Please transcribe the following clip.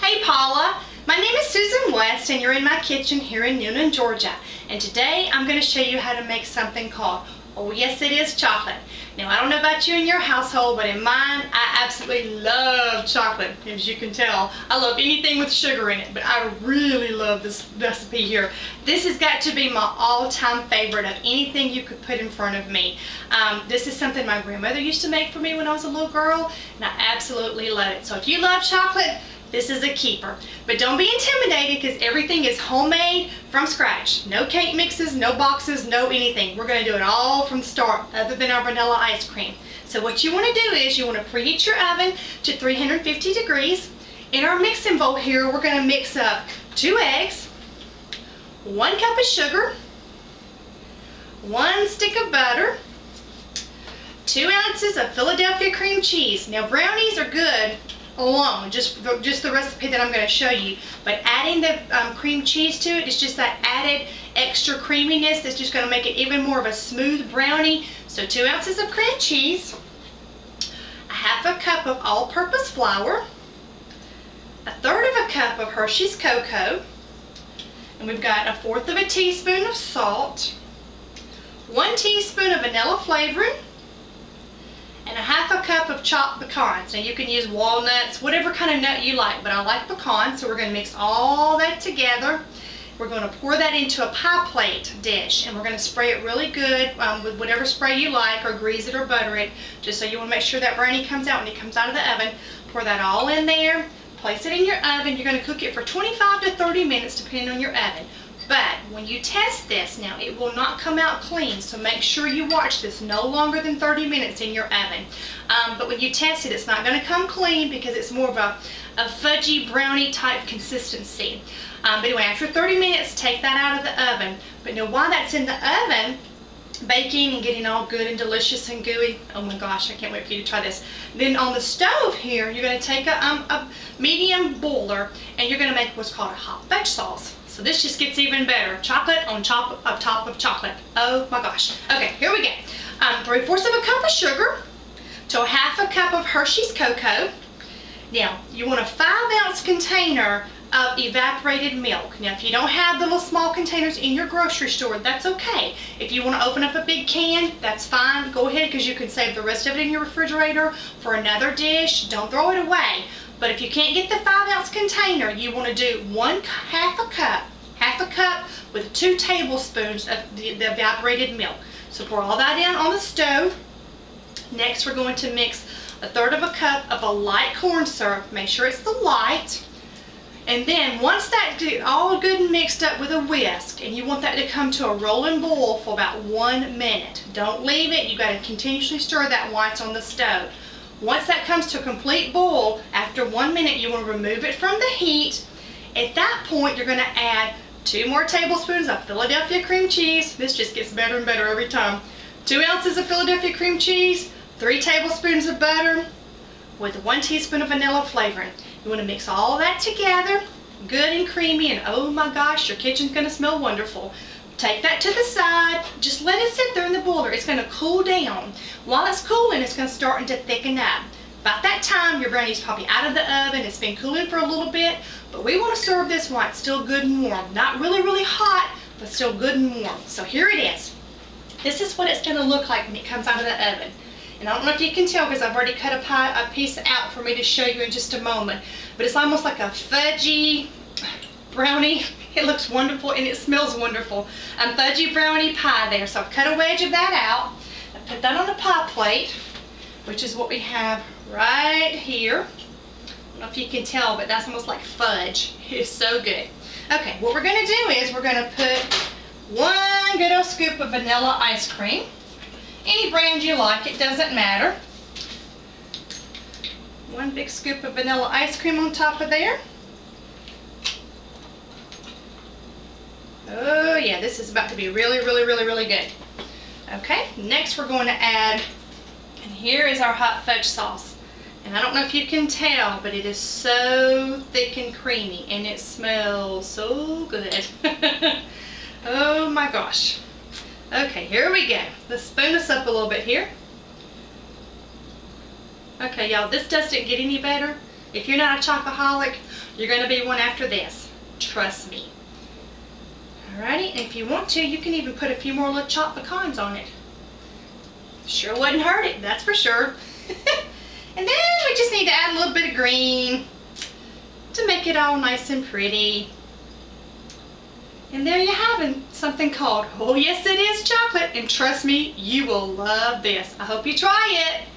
Hey Paula, my name is Susan West and you're in my kitchen here in Newnan, Georgia. And today I'm going to show you how to make something called Oh Yes It Is Chocolate. Now I don't know about you and your household, but in mine I absolutely love chocolate. As you can tell, I love anything with sugar in it, but I really love this recipe here. This has got to be my all-time favorite of anything you could put in front of me. This is something my grandmother used to make for me when I was a little girl, and I absolutely love it. So if you love chocolate, this is a keeper. But don't be intimidated because everything is homemade from scratch. No cake mixes, no boxes, no anything. We're going to do it all from the start other than our vanilla ice cream. So what you want to do is you want to preheat your oven to 350 degrees. In our mixing bowl here, we're going to mix up 2 eggs, 1 cup of sugar, 1 stick of butter, 2 ounces of Philadelphia cream cheese. Now brownies are good alone, just the recipe that I'm going to show you, but adding the cream cheese to it is just that added extra creaminess that's just going to make it even more of a smooth brownie. So 2 ounces of cream cheese, 1/2 cup of all-purpose flour, 1/3 cup of Hershey's cocoa, and we've got 1/4 teaspoon of salt, 1 teaspoon of vanilla flavoring, and 1/2 cup of chopped pecans. Now you can use walnuts, whatever kind of nut you like, but I like pecans, so we're going to mix all that together. We're going to pour that into a pie plate dish, and we're going to spray it really good with whatever spray you like, or grease it or butter it, just so you want to make sure that brownie comes out when it comes out of the oven. Pour that all in there, place it in your oven. You're going to cook it for 25 to 30 minutes depending on your oven. But when you test this, now it will not come out clean, so make sure you watch this no longer than 30 minutes in your oven. But when you test it, it's not going to come clean because it's more of a fudgy brownie type consistency. But anyway, after 30 minutes, take that out of the oven. But now while that's in the oven, baking and getting all good and delicious and gooey, oh my gosh, I can't wait for you to try this. Then on the stove here, you're going to take a medium boiler and you're going to make what's called a hot fudge sauce. So this just gets even better. Chocolate on top of chocolate. Oh my gosh. Okay, here we go. 3/4 cup of sugar to 1/2 cup of Hershey's cocoa. Now, you want a 5-ounce container of evaporated milk. Now, if you don't have the little small containers in your grocery store, that's okay. If you want to open up a big can, that's fine. Go ahead, because you can save the rest of it in your refrigerator for another dish. Don't throw it away. But if you can't get the 5-ounce container, you want to do 1/2 cup with 2 tablespoons of the evaporated milk. So pour all that in on the stove. Next, we're going to mix 1/3 cup of a light corn syrup. Make sure it's the light. And then once that gets all good and mixed up with a whisk, and you want that to come to a rolling boil for about 1 minute. Don't leave it. You got to continuously stir that while it's on the stove. Once that comes to a complete boil, after 1 minute, you want to remove it from the heat. At that point, you're going to add 2 more tablespoons of Philadelphia cream cheese. This just gets better and better every time. 2 ounces of Philadelphia cream cheese, 3 tablespoons of butter, with 1 teaspoon of vanilla flavoring. You want to mix all that together, good and creamy, and oh my gosh, your kitchen's going to smell wonderful. Take that to the side. Just let it sit there in the boiler. It's going to cool down. While it's cooling, it's going to start to thicken up. About that time, your brownie's probably out of the oven. It's been cooling for a little bit, but we want to serve this while it's still good and warm. Not really, really hot, but still good and warm. So here it is. This is what it's going to look like when it comes out of the oven. And I don't know if you can tell because I've already cut a piece out for me to show you in just a moment. But it's almost like a fudgy brownie. It looks wonderful and it smells wonderful. Fudgy brownie pie there. So I've cut a wedge of that out. I put that on a pie plate, which is what we have right here. I don't know if you can tell, but that's almost like fudge. It's so good. Okay, what we're going to do is we're going to put 1 good old scoop of vanilla ice cream. Any brand you like, it doesn't matter. 1 big scoop of vanilla ice cream on top of there. Oh yeah, this is about to be really, really, really, really good. Okay, next we're going to add, and here is our hot fudge sauce. And I don't know if you can tell, but it is so thick and creamy, and it smells so good. Oh my gosh. Okay, here we go. Let's spoon this up a little bit here. Okay, y'all, this doesn't get any better. If you're not a chocoholic, you're going to be one after this. Trust me. Alrighty, and if you want to, you can even put a few more little chopped pecans on it. Sure wouldn't hurt it, that's for sure. And then we just need to add a little bit of green to make it all nice and pretty. And there you have it, something called Oh Yes It Is Chocolate, and trust me, you will love this. I hope you try it.